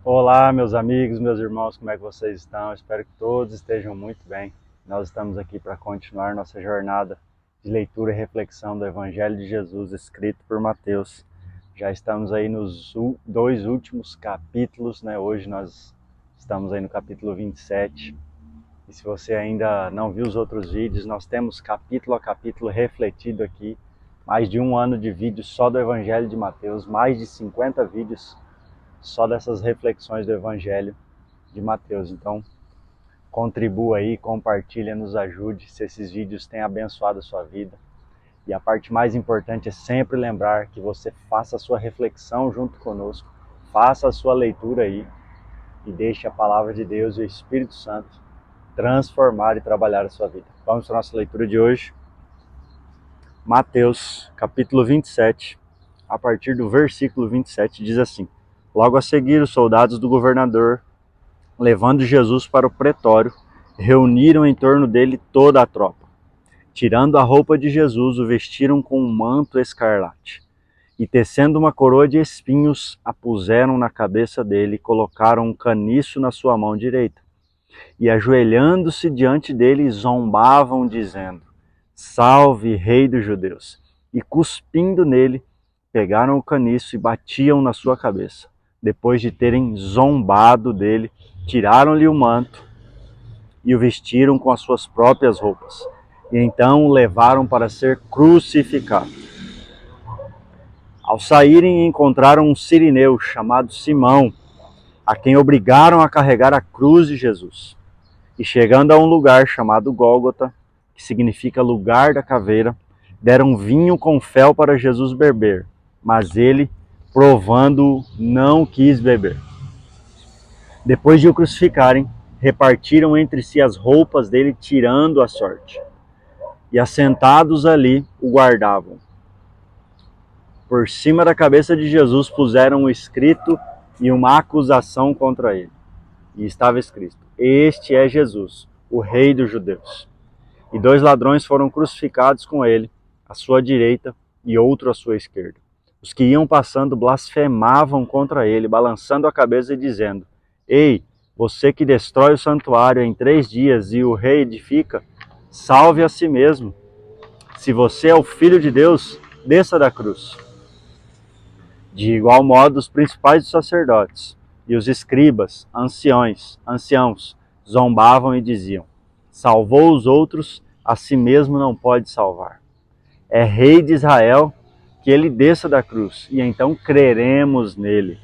Olá, meus amigos, meus irmãos, como é que vocês estão? Espero que todos estejam muito bem. Nós estamos aqui para continuar nossa jornada de leitura e reflexão do Evangelho de Jesus, escrito por Mateus. Já estamos aí nos dois últimos capítulos, né? Hoje nós estamos aí no capítulo 27. E se você ainda não viu os outros vídeos, nós temos capítulo a capítulo refletido aqui. Mais de um ano de vídeos só do Evangelho de Mateus, mais de 50 vídeos só dessas reflexões do Evangelho de Mateus. Então, contribua aí, compartilha, nos ajude, se esses vídeos têm abençoado a sua vida. E a parte mais importante é sempre lembrar que você faça a sua reflexão junto conosco, faça a sua leitura aí e deixe a palavra de Deus e o Espírito Santo transformar e trabalhar a sua vida. Vamos para a nossa leitura de hoje. Mateus, capítulo 27, a partir do versículo 27, diz assim: Logo a seguir, os soldados do governador, levando Jesus para o pretório, reuniram em torno dele toda a tropa. Tirando a roupa de Jesus, o vestiram com um manto escarlate. E tecendo uma coroa de espinhos, a puseram na cabeça dele e colocaram um caniço na sua mão direita. E ajoelhando-se diante dele, zombavam, dizendo: Salve, Rei dos Judeus! E cuspindo nele, pegaram o caniço e batiam na sua cabeça. Depois de terem zombado dele, tiraram-lhe o manto e o vestiram com as suas próprias roupas. E então o levaram para ser crucificado. Ao saírem, encontraram um sirineu chamado Simão, a quem obrigaram a carregar a cruz de Jesus. E chegando a um lugar chamado Gólgota, que significa lugar da caveira, deram vinho com fel para Jesus beber, mas ele, provando-o, não quis beber. Depois de o crucificarem, repartiram entre si as roupas dele, tirando a sorte. E assentados ali, o guardavam. Por cima da cabeça de Jesus puseram um escrito e uma acusação contra ele. E estava escrito: Este é Jesus, o Rei dos Judeus. E 2 ladrões foram crucificados com ele, à sua direita e outro à sua esquerda. Os que iam passando blasfemavam contra ele, balançando a cabeça e dizendo: Ei, você que destrói o santuário em 3 dias e o reedifica, salve a si mesmo. Se você é o Filho de Deus, desça da cruz. De igual modo, os principais dos sacerdotes e os escribas, anciãos, zombavam e diziam: Salvou os outros, a si mesmo não pode salvar. É Rei de Israel, que ele desça da cruz, e então creremos nele.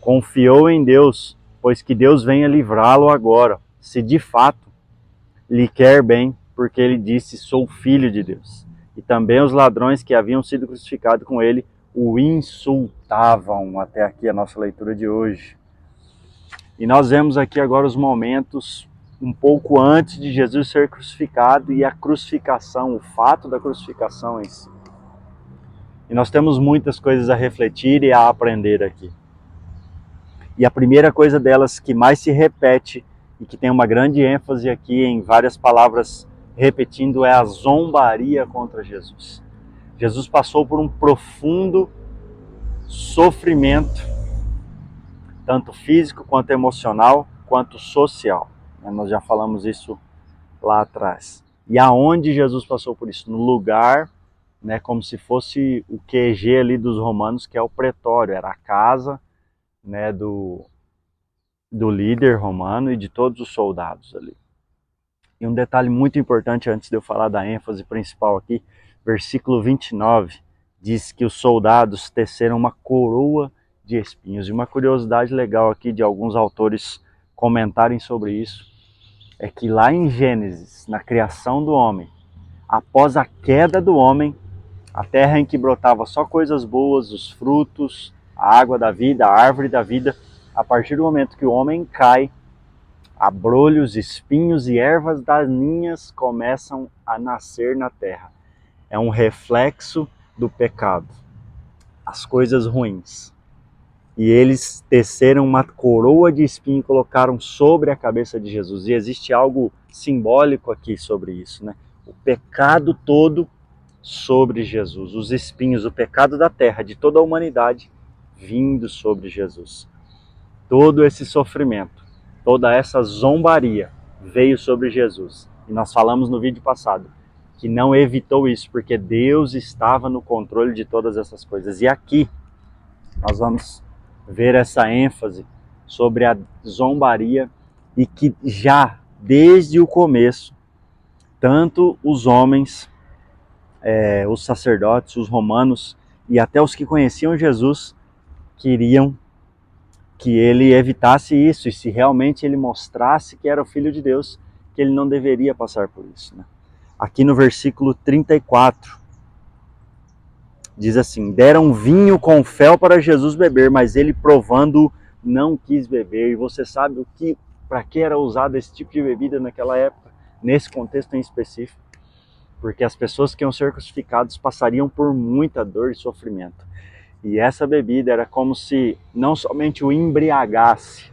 Confiou em Deus, pois que Deus venha livrá-lo agora, se de fato lhe quer bem, porque ele disse: Sou filho de Deus. E também os ladrões que haviam sido crucificados com ele o insultavam. Até aqui a nossa leitura de hoje. E nós vemos aqui agora os momentos um pouco antes de Jesus ser crucificado e a crucificação, o fato da crucificação em si. E nós temos muitas coisas a refletir e a aprender aqui. E a primeira coisa delas que mais se repete e que tem uma grande ênfase aqui em várias palavras repetindo é a zombaria contra Jesus. Jesus passou por um profundo sofrimento, tanto físico quanto emocional, quanto social. Nós já falamos isso lá atrás. E aonde Jesus passou por isso? No lugar, como se fosse o QG ali dos romanos, que é o pretório, era a casa do líder romano e de todos os soldados ali. E um detalhe muito importante antes de eu falar da ênfase principal aqui, versículo 29, diz que os soldados teceram uma coroa de espinhos. E uma curiosidade legal aqui de alguns autores comentarem sobre isso, é que lá em Gênesis, na criação do homem, após a queda do homem, a terra em que brotava só coisas boas, os frutos, a água da vida, a árvore da vida, a partir do momento que o homem cai, abrolhos, espinhos e ervas daninhas começam a nascer na terra. É um reflexo do pecado, as coisas ruins. E eles teceram uma coroa de espinho e colocaram sobre a cabeça de Jesus. E existe algo simbólico aqui sobre isso, O pecado todo sobre Jesus, os espinhos, o pecado da terra, de toda a humanidade, vindo sobre Jesus. todo esse sofrimento, toda essa zombaria veio sobre Jesus. E nós falamos no vídeo passado que não evitou isso, porque Deus estava no controle de todas essas coisas. E aqui nós vamos ver essa ênfase sobre a zombaria e que já desde o começo, tanto os homens, os sacerdotes, os romanos e até os que conheciam Jesus queriam que ele evitasse isso, e se realmente ele mostrasse que era o Filho de Deus, que ele não deveria passar por isso, né? Aqui no versículo 34, diz assim: deram vinho com fel para Jesus beber, mas ele, provando, não quis beber. E você sabe para que era usado esse tipo de bebida naquela época, nesse contexto em específico? Porque as pessoas que iam ser crucificadas passariam por muita dor e sofrimento. E essa bebida era como se não somente o embriagasse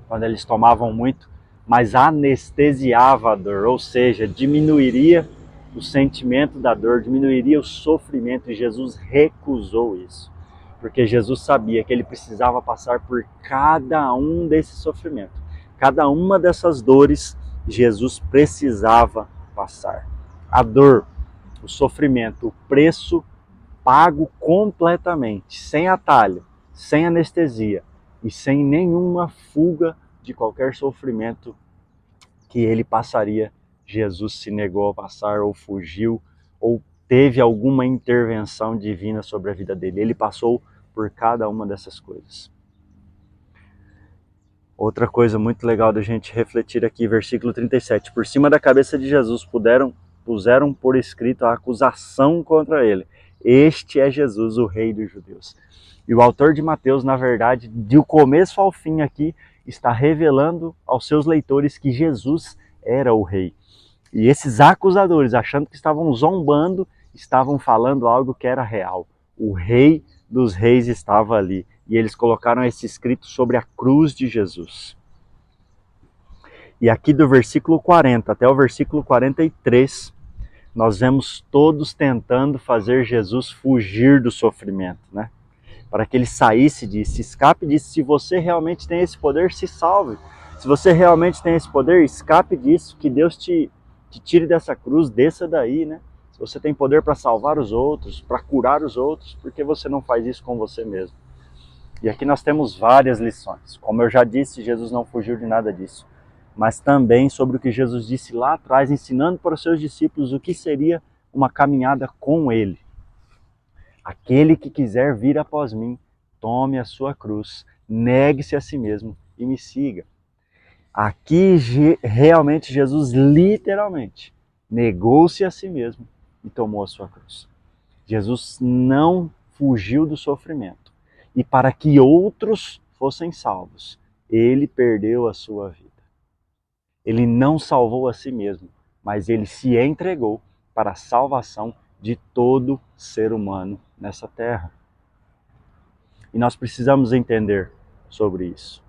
quando eles tomavam muito, mas anestesiava a dor, ou seja, diminuiria o sentimento da dor, diminuiria o sofrimento, e Jesus recusou isso, porque Jesus sabia que ele precisava passar por cada um desses sofrimentos, cada uma dessas dores, Jesus precisava passar. A dor, o sofrimento, o preço pago completamente, sem atalho, sem anestesia e sem nenhuma fuga de qualquer sofrimento que ele passaria, Jesus se negou a passar, ou fugiu, ou teve alguma intervenção divina sobre a vida dele. Ele passou por cada uma dessas coisas. Outra coisa muito legal da gente refletir aqui, versículo 37. Por cima da cabeça de Jesus puseram por escrito a acusação contra ele. Este é Jesus, o Rei dos Judeus. E o autor de Mateus, na verdade, do começo ao fim aqui, está revelando aos seus leitores que Jesus era o Rei. E esses acusadores, achando que estavam zombando, estavam falando algo que era real. O Rei dos Reis estava ali. E eles colocaram esse escrito sobre a cruz de Jesus. E aqui do versículo 40 até o versículo 43, nós vemos todos tentando fazer Jesus fugir do sofrimento, né? Para que ele saísse disso, escape disso. Se você realmente tem esse poder, se salve. Se você realmente tem esse poder, escape disso, que Deus te tire dessa cruz, desça daí, né? Se você tem poder para salvar os outros, para curar os outros, por que você não faz isso com você mesmo? E aqui nós temos várias lições. Como eu já disse, Jesus não fugiu de nada disso. Mas também sobre o que Jesus disse lá atrás, ensinando para os seus discípulos o que seria uma caminhada com ele. Aquele que quiser vir após mim, tome a sua cruz, negue-se a si mesmo e me siga. Aqui realmente Jesus literalmente negou-se a si mesmo e tomou a sua cruz. Jesus não fugiu do sofrimento. E para que outros fossem salvos, ele perdeu a sua vida. Ele não salvou a si mesmo, mas ele se entregou para a salvação de todo ser humano nessa terra. E nós precisamos entender sobre isso.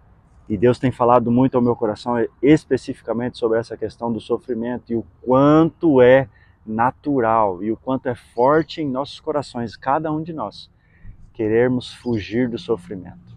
E Deus tem falado muito ao meu coração especificamente sobre essa questão do sofrimento e o quanto é natural e o quanto é forte em nossos corações, cada um de nós, querermos fugir do sofrimento.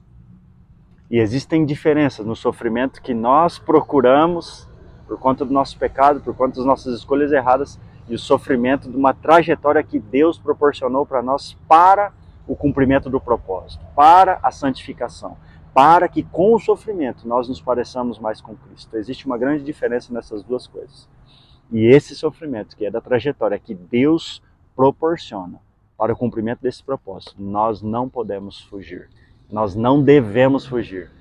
E existem diferenças no sofrimento que nós procuramos por conta do nosso pecado, por conta das nossas escolhas erradas, e o sofrimento de uma trajetória que Deus proporcionou para nós para o cumprimento do propósito, para a santificação, para que com o sofrimento nós nos pareçamos mais com Cristo. Existe uma grande diferença nessas duas coisas. E esse sofrimento, que é da trajetória que Deus proporciona para o cumprimento desse propósito, nós não podemos fugir. Nós não devemos fugir.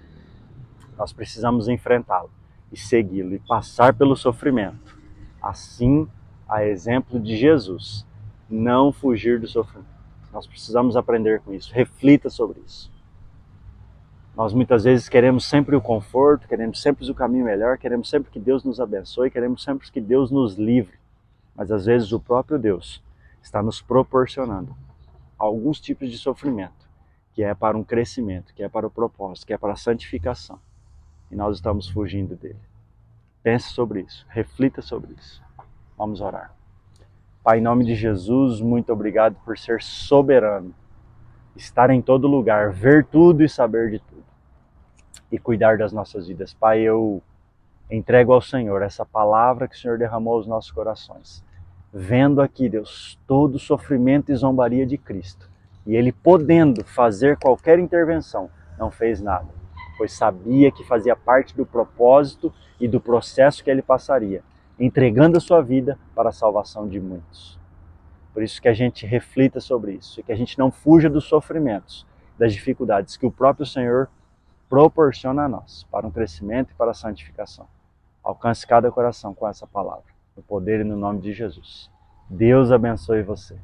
Nós precisamos enfrentá-lo e segui-lo e passar pelo sofrimento. Assim, a exemplo de Jesus, não fugir do sofrimento. Nós precisamos aprender com isso. Reflita sobre isso. Nós muitas vezes queremos sempre o conforto, queremos sempre o caminho melhor, queremos sempre que Deus nos abençoe, queremos sempre que Deus nos livre. Mas às vezes o próprio Deus está nos proporcionando alguns tipos de sofrimento, que é para um crescimento, que é para o propósito, que é para a santificação. E nós estamos fugindo dele. Pense sobre isso, reflita sobre isso. Vamos orar. Pai, em nome de Jesus, muito obrigado por ser soberano, estar em todo lugar, ver tudo e saber de tudo. e cuidar das nossas vidas. Pai, eu entrego ao Senhor essa palavra que o Senhor derramou aos nossos corações. Vendo aqui, Deus, todo o sofrimento e zombaria de Cristo. E Ele podendo fazer qualquer intervenção, não fez nada, pois sabia que fazia parte do propósito e do processo que Ele passaria, entregando a sua vida para a salvação de muitos. Por isso que a gente reflita sobre isso, e que a gente não fuja dos sofrimentos, das dificuldades que o próprio Senhor proporciona a nós, para um crescimento e para a santificação. Alcance cada coração com essa palavra, no poder e no nome de Jesus. Deus abençoe você.